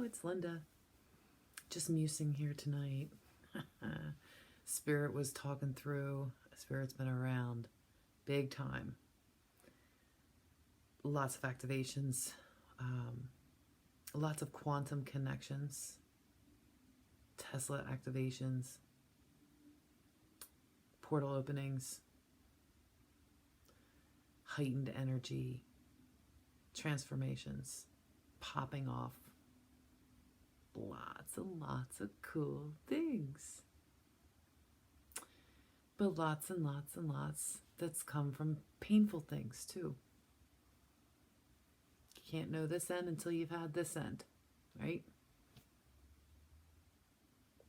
it's Linda. Just musing here tonight. Spirit was talking through. Spirit's been around big time. Lots of activations. Lots of quantum connections. Tesla activations. Portal openings. Heightened energy. Transformations. Popping off. Lots and lots of cool things. But lots and lots and lots that's come from painful things too. You can't know this end until you've had this end, right?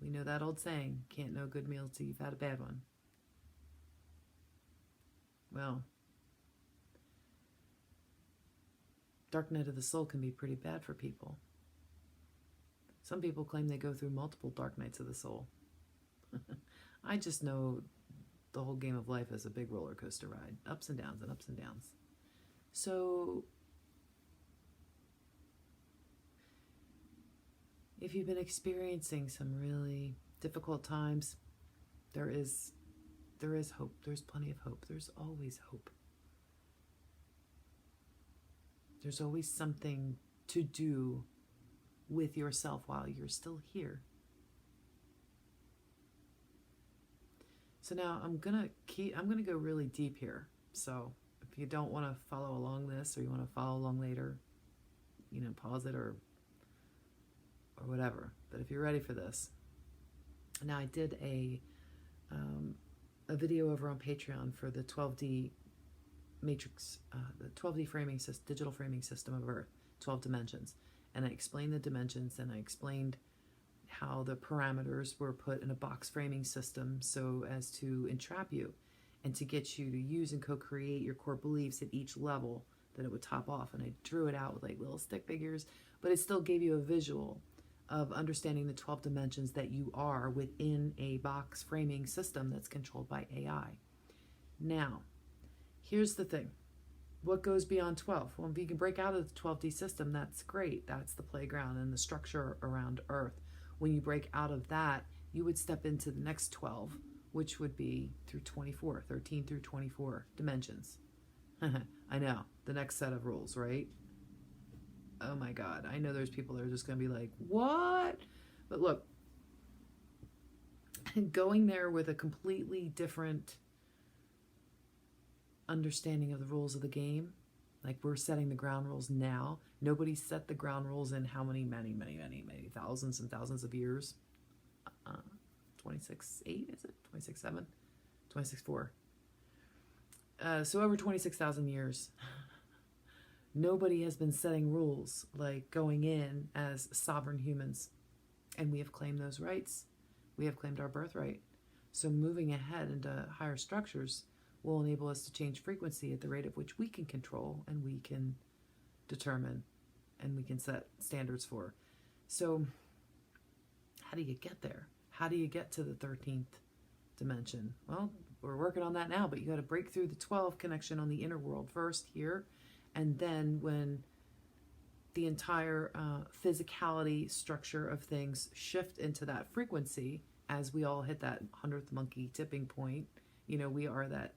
We know that old saying, can't know a good meal till you've had a bad one. Well, dark night of the soul can be pretty bad for people. Some people claim they go through multiple dark nights of the soul. I just know the whole game of life is a big roller coaster ride. Ups and downs and ups and downs. So, if you've been experiencing some really difficult times, there is hope. There's plenty of hope. There's always hope. There's always something to do with yourself while you're still here. So now I'm gonna go really deep here. So if you don't want to follow along this, or you want to follow along later, pause it or whatever. But if you're ready for this, now I did a video over on Patreon for the 12D matrix, the 12D framing system, digital framing system of Earth, 12 dimensions. And I explained the dimensions, and I explained how the parameters were put in a box framing system so as to entrap you and to get you to use and co-create your core beliefs at each level that it would top off. And I drew it out with like little stick figures, but it still gave you a visual of understanding the 12 dimensions that you are within a box framing system that's controlled by AI. Now, here's the thing. What goes beyond 12? Well, if you can break out of the 12D system, that's great. That's the playground and the structure around Earth. When you break out of that, you would step into the next 12, which would be through 24, 13 through 24 dimensions. I know, the next set of rules, right? Oh my God, I know there's people that are just going to be like, what? But look, going there with a completely different understanding of the rules of the game, like we're setting the ground rules now. Nobody set the ground rules in how many thousands and thousands of years. 26.8, is it? 26.7? 26.4. So over 26,000 years. Nobody has been setting rules like going in as sovereign humans. And we have claimed those rights. We have claimed our birthright. So moving ahead into higher structures will enable us to change frequency at the rate of which we can control and we can determine and we can set standards for. So how do you get there? How do you get to the 13th dimension? Well, we're working on that now, but you got to break through the 12 connection on the inner world first here. And then when the entire physicality structure of things shift into that frequency, as we all hit that 100th monkey tipping point, we are that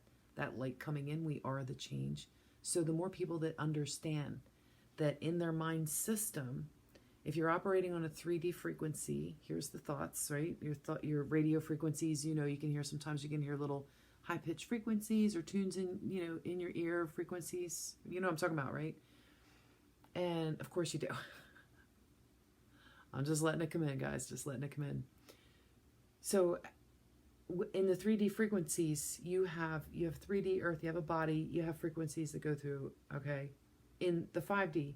light coming in, we are the change. So the more people that understand that in their mind system, if you're operating on a 3D frequency, here's the thoughts, right? Your radio frequencies, you can hear, sometimes you can hear little high-pitched frequencies or tunes in, in your ear frequencies. You know what I'm talking about, right? And of course you do. I'm just letting it come in, guys, just letting it come in. So in the 3D frequencies, you have 3D Earth, you have a body, you have frequencies that go through, okay? In the 5D,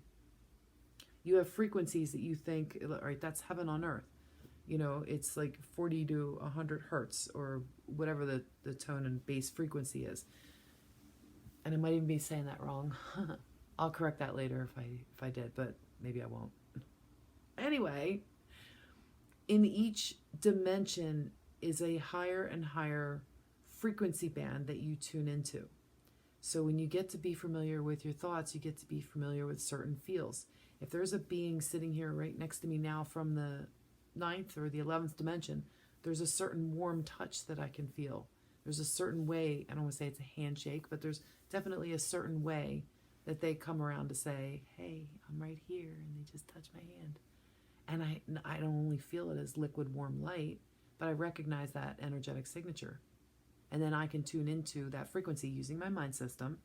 you have frequencies that you think, right, that's heaven on earth. It's like 40 to 100 hertz or whatever the tone and bass frequency is. And I might even be saying that wrong. I'll correct that later if I did, but maybe I won't. Anyway, in each dimension is a higher and higher frequency band that you tune into. So when you get to be familiar with your thoughts, you get to be familiar with certain feels. If there's a being sitting here right next to me now from the 9th or the 11th dimension, there's a certain warm touch that I can feel. There's a certain way, I don't want to say it's a handshake, but there's definitely a certain way that they come around to say, hey, I'm right here, and they just touch my hand. And I don't only feel it as liquid warm light, but I recognize that energetic signature. And then I can tune into that frequency using my mind system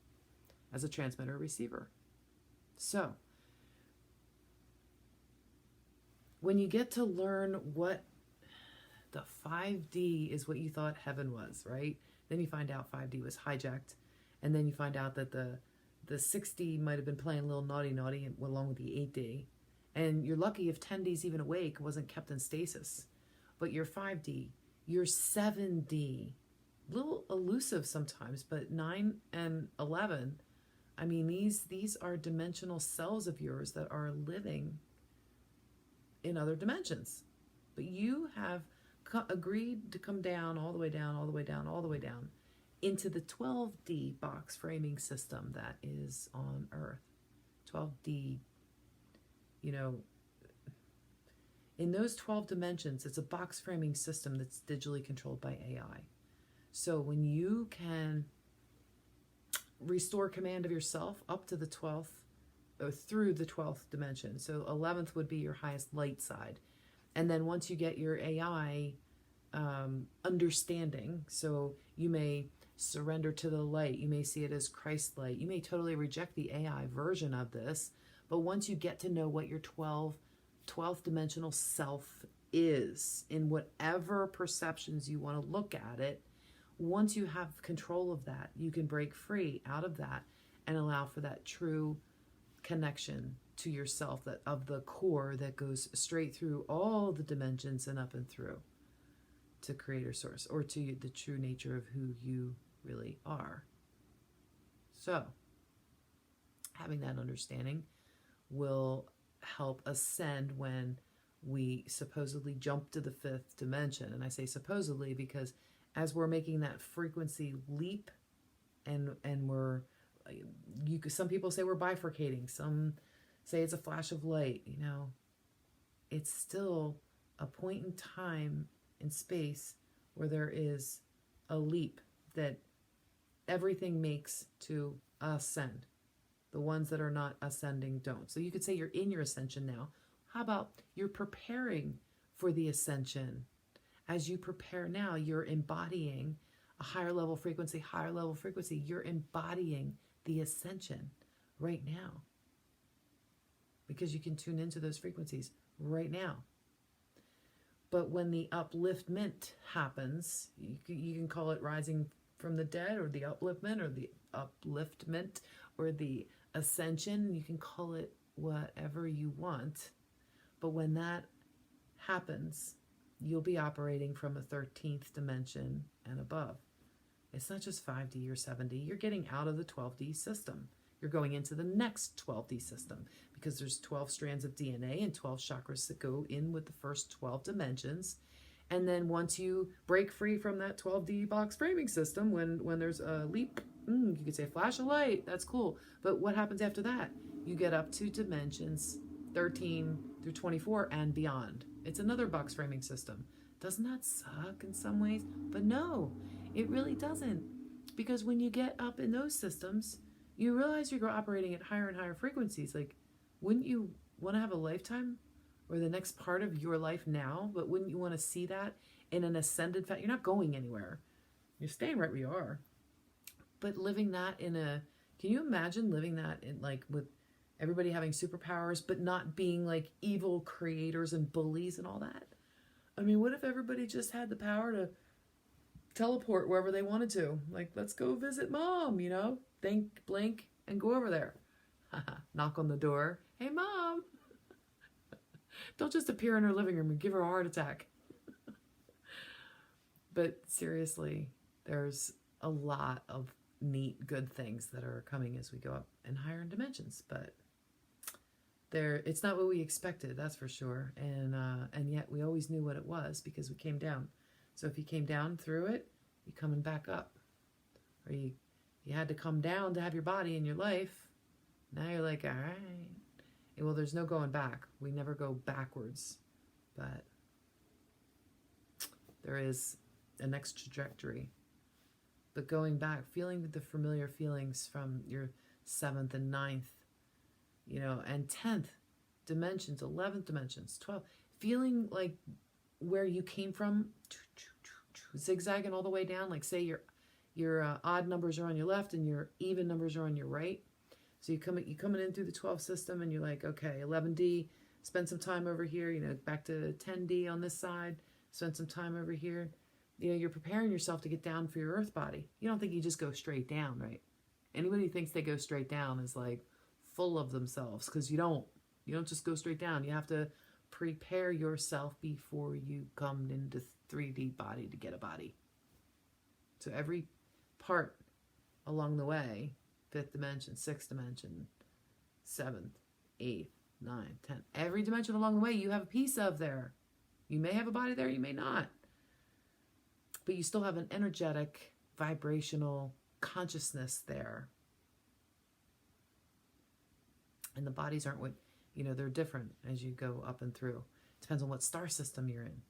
as a transmitter or receiver. So, when you get to learn what the 5D is, what you thought heaven was, right? Then you find out 5D was hijacked. And then you find out that the 6D might have been playing a little naughty along with the 8D. And you're lucky if 10D's even awake, wasn't kept in stasis. But your 5D, your 7D, a little elusive sometimes, but 9 and 11, I mean, these are dimensional cells of yours that are living in other dimensions. But you have agreed to come down, all the way down, all the way down, all the way down into the 12D box framing system that is on Earth. 12D, you know, in those 12 dimensions, it's a box framing system that's digitally controlled by AI. So when you can restore command of yourself up to the 12th, or through the 12th dimension, so 11th would be your highest light side. And then once you get your AI understanding, so you may surrender to the light, you may see it as Christ light, you may totally reject the AI version of this, but once you get to know what your 12th dimensional self is, in whatever perceptions you want to look at it, once you have control of that, you can break free out of that and allow for that true connection to yourself, that of the core that goes straight through all the dimensions and up and through to Creator Source, or to the true nature of who you really are. So, having that understanding will help ascend when we supposedly jump to the 5th dimension. And I say supposedly because as we're making that frequency leap, and we're, some people say we're bifurcating, some say it's a flash of light, you know, it's still a point in time in space where there is a leap that everything makes to ascend. The ones that are not ascending don't. So you could say you're in your ascension now. How about you're preparing for the ascension? As you prepare now, you're embodying a higher level frequency, You're embodying the ascension right now, because you can tune into those frequencies right now. But when the upliftment happens, you can call it rising from the dead, or the upliftment, or the ascension. You can call it whatever you want. But when that happens, you'll be operating from a 13th dimension and above. It's not just 5D or 7D. You're getting out of the 12D system. You're going into the next 12D system, because there's 12 strands of DNA and 12 chakras that go in with the first 12 dimensions. And then once you break free from that 12D box framing system, when there's a leap, you could say flash of light, that's cool. But what happens after that? You get up to dimensions 13 through 24 and beyond. It's another box framing system. Doesn't that suck in some ways? But no, it really doesn't. Because when you get up in those systems, you realize you're operating at higher and higher frequencies. Like, wouldn't you want to have a lifetime, or the next part of your life now? But wouldn't you want to see that in an ascended fact? You're not going anywhere. You're staying right where you are. But living that can you imagine living that in, like, with everybody having superpowers, but not being like evil creators and bullies and all that? I mean, what if everybody just had the power to teleport wherever they wanted to? Like, let's go visit mom, you know? Think, blink, and go over there. Knock on the door. Hey, mom. Don't just appear in her living room and give her a heart attack. But seriously, there's a lot of neat, good things that are coming as we go up in higher dimensions. But it's not what we expected, that's for sure. And yet we always knew what it was, because we came down. So if you came down through it, you're coming back up. Or you had to come down to have your body in your life. Now you're like, all right. Well, there's no going back. We never go backwards, but there is a next trajectory. But going back, feeling the familiar feelings from your 7th and 9th, and 10th dimensions, 11th dimensions, 12th, feeling like where you came from, zigzagging all the way down. Like say your odd numbers are on your left and your even numbers are on your right. So you're coming in through the 12 system and you're like, okay, 11D, spend some time over here, back to 10D on this side, spend some time over here. You're preparing yourself to get down for your earth body. You don't think you just go straight down, right? Anybody who thinks they go straight down is like full of themselves, because you don't just go straight down. You have to prepare yourself before you come into 3D body to get a body. So every part along the way, 5th dimension, 6th dimension, 7th, 8th, 9th, 10th, every dimension along the way you have a piece of there. You may have a body there, you may not. But you still have an energetic, vibrational consciousness there. And the bodies aren't what, they're different as you go up and through. Depends on what star system you're in.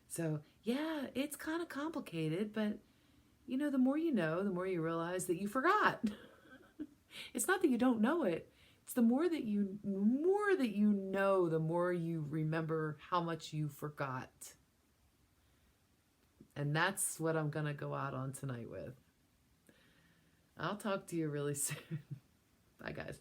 So, yeah, it's kind of complicated, but, the more you know, the more you realize that you forgot. It's not that you don't know it. It's the more that you know, the more you remember how much you forgot. And that's what I'm going to go out on tonight with. I'll talk to you really soon. Bye, guys.